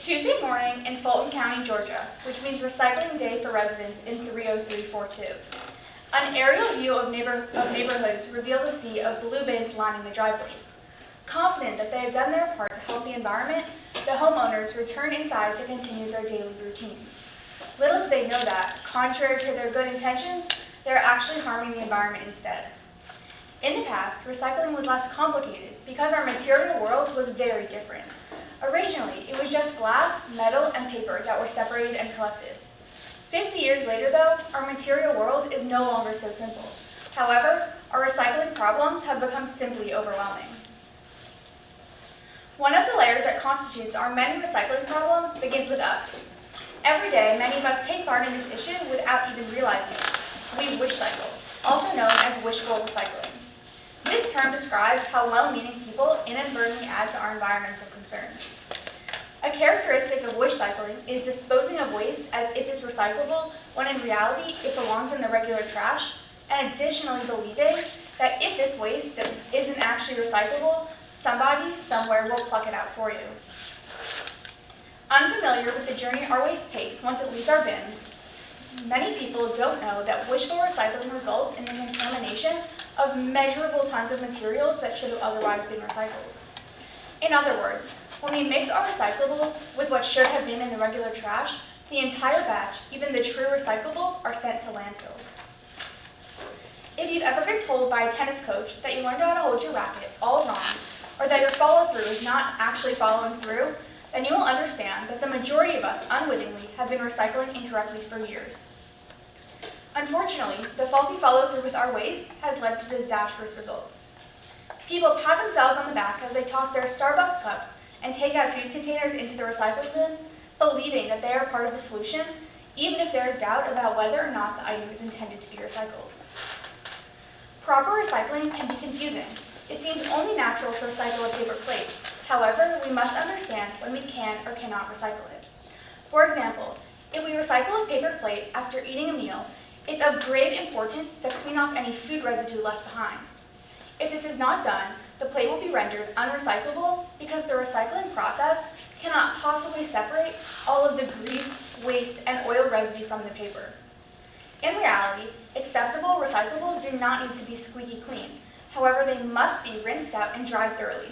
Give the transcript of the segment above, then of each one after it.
Tuesday morning in Fulton County, Georgia, which means Recycling Day for residents in 30342. An aerial view of neighborhoods reveals a sea of blue bins lining the driveways. Confident that they have done their part to help the environment, the homeowners return inside to continue their daily routines. Little do they know that, contrary to their good intentions, they are actually harming the environment instead. In the past, recycling was less complicated because our material world was very different. Originally, it was just glass, metal, and paper that were separated and collected. 50 years later, though, our material world is no longer so simple. However, our recycling problems have become simply overwhelming. One of the layers that constitutes our many recycling problems begins with us. Every day, many of us take part in this issue without even realizing it. We wish cycle, also known as wishful recycling. This term describes how well-meaning people inadvertently add to our environmental concerns. A characteristic of wish cycling is disposing of waste as if it's recyclable, when in reality it belongs in the regular trash, and additionally believing that if this waste isn't actually recyclable, somebody, somewhere will pluck it out for you. Unfamiliar with the journey our waste takes once it leaves our bins, many people don't know that wishful recycling results in the contamination of measurable tons of materials that should have otherwise been recycled. In other words, when we mix our recyclables with what should have been in the regular trash, the entire batch, even the true recyclables, are sent to landfills. If you've ever been told by a tennis coach that you learned how to hold your racket all wrong, or that your follow-through is not actually following through, then you will understand that the majority of us unwittingly have been recycling incorrectly for years. Unfortunately, the faulty follow-through with our waste has led to disastrous results. People pat themselves on the back as they toss their Starbucks cups and take out food containers into the recycling bin, believing that they are part of the solution, even if there is doubt about whether or not the item is intended to be recycled. Proper recycling can be confusing. It seems only natural to recycle a paper plate. However, we must understand when we can or cannot recycle it. For example, if we recycle a paper plate after eating a meal, it's of grave importance to clean off any food residue left behind. If this is not done, the plate will be rendered unrecyclable because the recycling process cannot possibly separate all of the grease, waste, and oil residue from the paper. In reality, acceptable recyclables do not need to be squeaky clean. However, they must be rinsed out and dried thoroughly.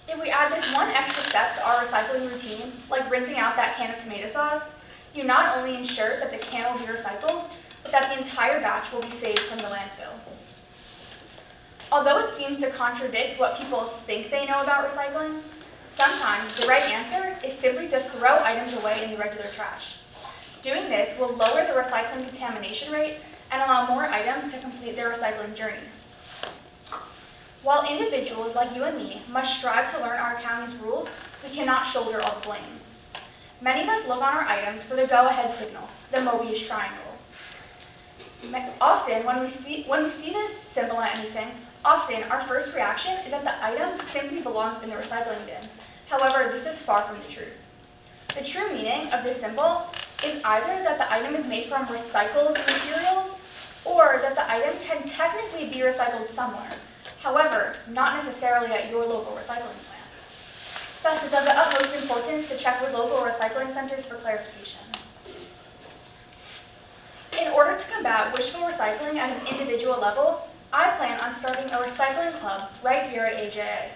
If we add this one extra step to our recycling routine, like rinsing out that can of tomato sauce, you not only ensure that the can will be recycled, but that the entire batch will be saved from the landfill. Although it seems to contradict what people think they know about recycling, sometimes the right answer is simply to throw items away in the regular trash. Doing this will lower the recycling contamination rate and allow more items to complete their recycling journey. While individuals like you and me must strive to learn our county's rules, we cannot shoulder all the blame. Many of us look on our items for the go-ahead signal, the Mobius triangle. Often, when we see this symbol on anything, often our first reaction is that the item simply belongs in the recycling bin. However, this is far from the truth. The true meaning of this symbol is either that the item is made from recycled materials, or that the item can technically be recycled somewhere. However, not necessarily at your local recycling plant. Thus, it's of the utmost importance to check with local recycling centers for clarification. In order to combat wishful recycling at an individual level, I plan on starting a recycling club right here at AJA.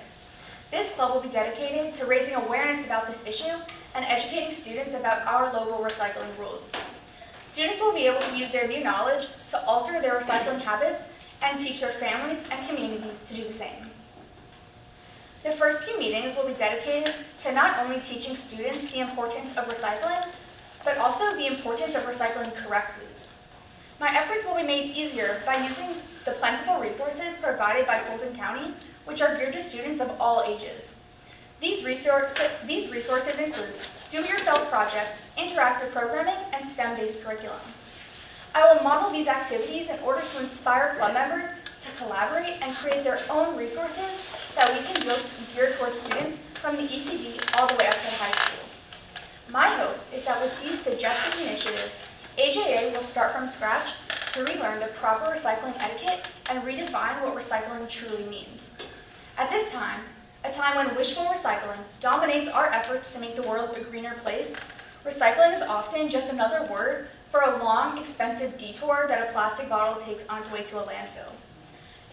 This club will be dedicated to raising awareness about this issue and educating students about our local recycling rules. Students will be able to use their new knowledge to alter their recycling habits and teach their families and communities to do the same. The first few meetings will be dedicated to not only teaching students the importance of recycling, but also the importance of recycling correctly. My efforts will be made easier by using the plentiful resources provided by Fulton County, which are geared to students of all ages. These resources include do-it-yourself projects, interactive programming, and STEM-based curriculum. I will model these activities in order to inspire club members to collaborate and create their own resources that we can gear towards students from the ECD all the way up to high school. My hope is that with these suggested initiatives, AJA will start from scratch to relearn the proper recycling etiquette and redefine what recycling truly means. At this time, a time when wishful recycling dominates our efforts to make the world a greener place, recycling is often just another word for a long, expensive detour that a plastic bottle takes on its way to a landfill.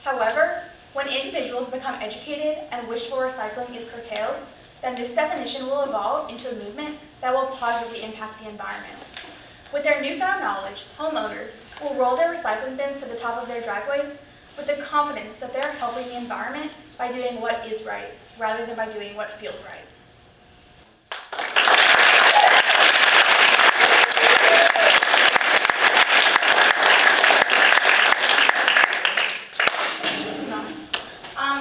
However, when individuals become educated and wishful recycling is curtailed, then this definition will evolve into a movement that will positively impact the environment. With their newfound knowledge, homeowners will roll their recycling bins to the top of their driveways with the confidence that they're helping the environment by doing what is right, rather than by doing what feels right.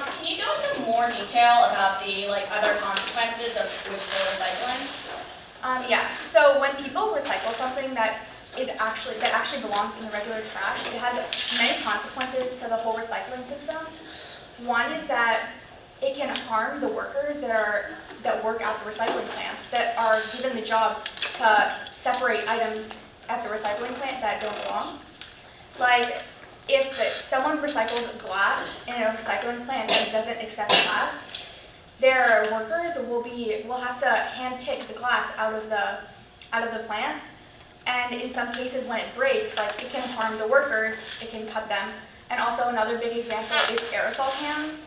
Can you go into more detail about the other consequences of wishful recycling? Yeah. So when people recycle something that actually belongs in the regular trash, it has many consequences to the whole recycling system. One is that it can harm the workers that work at the recycling plants, that are given the job to separate items at the recycling plant that don't belong. Like, if someone recycles glass in a recycling plant that doesn't accept glass, their workers will have to hand pick the glass out of the plant. And in some cases, when it breaks, it can harm the workers, it can cut them. And also another big example is aerosol cans.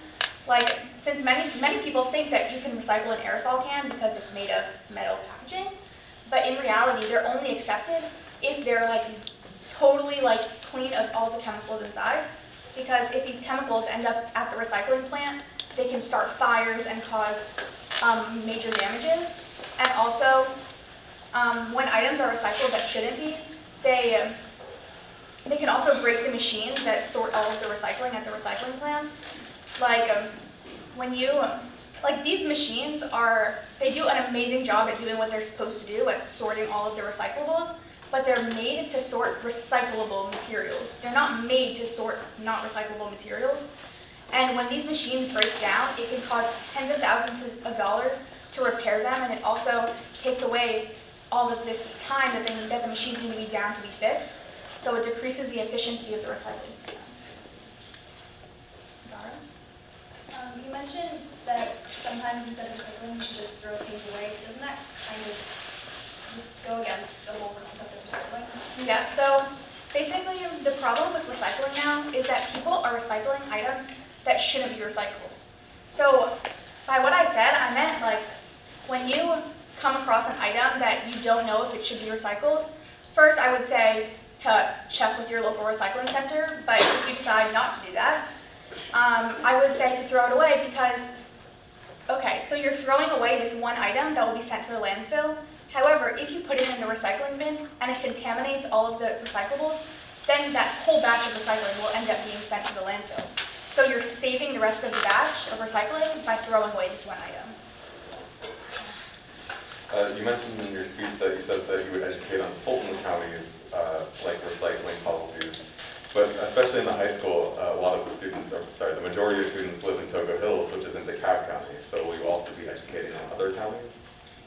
Since many people think that you can recycle an aerosol can because it's made of metal packaging, but in reality, they're only accepted if they're totally clean of all the chemicals inside. Because if these chemicals end up at the recycling plant, they can start fires and cause major damages. And also, when items are recycled that shouldn't be, they can also break the machines that sort all of the recycling at the recycling plants. These machines they do an amazing job at doing what they're supposed to do, at sorting all of the recyclables, but they're made to sort recyclable materials. They're not made to sort not recyclable materials. And when these machines break down, it can cost tens of thousands of dollars to repair them, and it also takes away all of this time that the machines need to be down to be fixed. So it decreases the efficiency of the recycling system. Dara? You mentioned that sometimes instead of recycling, you should just throw things away. Doesn't that kind of just go against the whole concept of recycling? Yeah, so basically the problem with recycling now is that people are recycling items that shouldn't be recycled. So by what I said, I meant when you come across an item that you don't know if it should be recycled, first I would say to check with your local recycling center, but if you decide not to do that, I would say to throw it away because, okay, so you're throwing away this one item that will be sent to the landfill. However, if you put it in the recycling bin and it contaminates all of the recyclables, then that whole batch of recycling will end up being sent to the landfill. So you're saving the rest of the batch of recycling by throwing away this one item. You mentioned in your speech that you said that you would educate on Fulton County's recycling policies, but especially in the high school, the majority of students live in Togo Hills, which is in DeKalb County. So will you also be educating on other counties?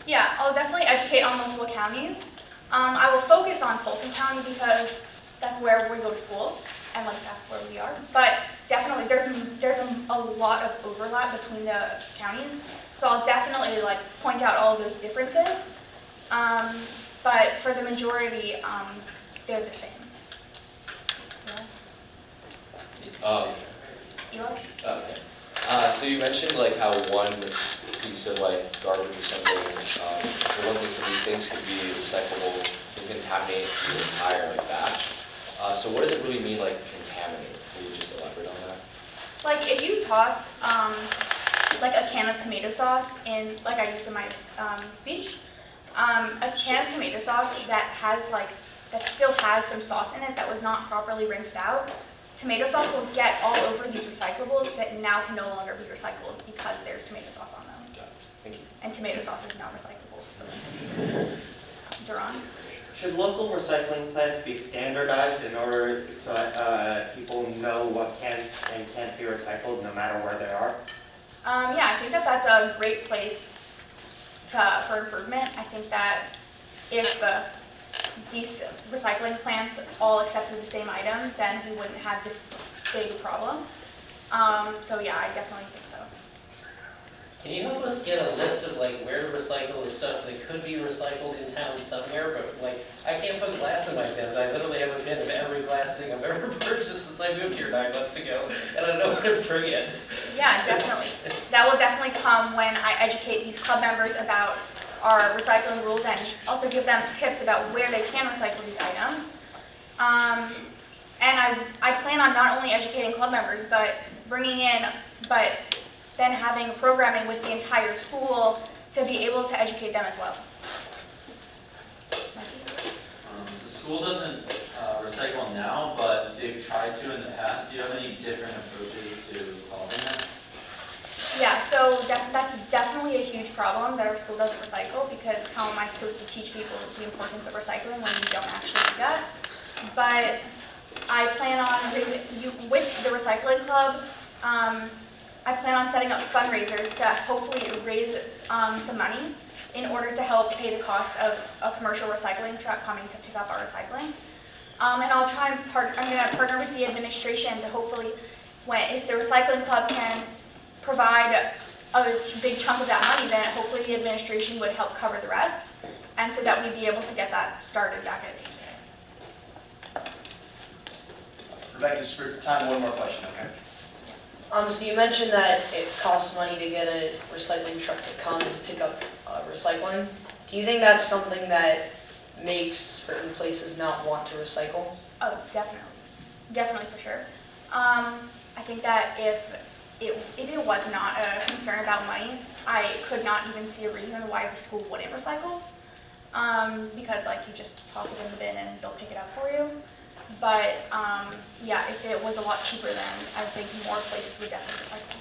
Yeah, I'll definitely educate on multiple counties. I will focus on Fulton County because that's where we go to school, and that's where we are. But definitely, there's a lot of overlap between the counties, so I'll definitely point out all of those differences. But for the majority, they're the same. Eli? Okay. So you mentioned how one piece of garbage or something, or one thing somebody thinks could be recyclable can contaminate the entire batch. So what does it really mean contaminate? Can you just elaborate on that? If you toss a can of tomato sauce in, I used in my speech, a can of tomato sauce that still has some sauce in it that was not properly rinsed out, tomato sauce will get all over these recyclables that now can no longer be recycled because there's tomato sauce on them. Got it. Thank you. And tomato sauce is not recyclable. So. Duran? Should local recycling plants be standardized in order so people know what can and can't be recycled no matter where they are? Yeah, I think that's a great place for improvement. I think that if these recycling plants all accepted the same items, then we wouldn't have this big problem. So yeah, I definitely think so. Can you help us get a list of like where to recycle the stuff that could be recycled in town somewhere, but like, I can't put glass in my bins. I literally have a bin of every glass thing I've ever purchased since I moved here 9 months ago, and I don't know where to bring it. Yeah, definitely. That will definitely come when I educate these club members about our recycling rules and also give them tips about where they can recycle these items. And I plan on not only educating club members, but then having programming with the entire school to be able to educate them as well. The school doesn't recycle now, but they've tried to in the past. Do you have any different approaches to solving that? Yeah, so that's definitely a huge problem that our school doesn't recycle, because how am I supposed to teach people the importance of recycling when we don't actually do that? But I plan on with the recycling club, I plan on setting up fundraisers to hopefully raise some money in order to help pay the cost of a commercial recycling truck coming to pick up our recycling. And I'll try and I'm going to partner with the administration to hopefully, if the recycling club can provide a big chunk of that money, then hopefully the administration would help cover the rest, and so that we'd be able to get that started back at AJ. Rebecca, just for time, one more question, okay? So you mentioned that it costs money to get a recycling truck to come and pick up recycling. Do you think that's something that makes certain places not want to recycle? Oh, definitely. Definitely, for sure. I think that if it was not a concern about money, I could not even see a reason why the school wouldn't recycle. Because like you just toss it in the bin and they'll pick it up for you. But yeah, if it was a lot cheaper, then I think more places would definitely recycle.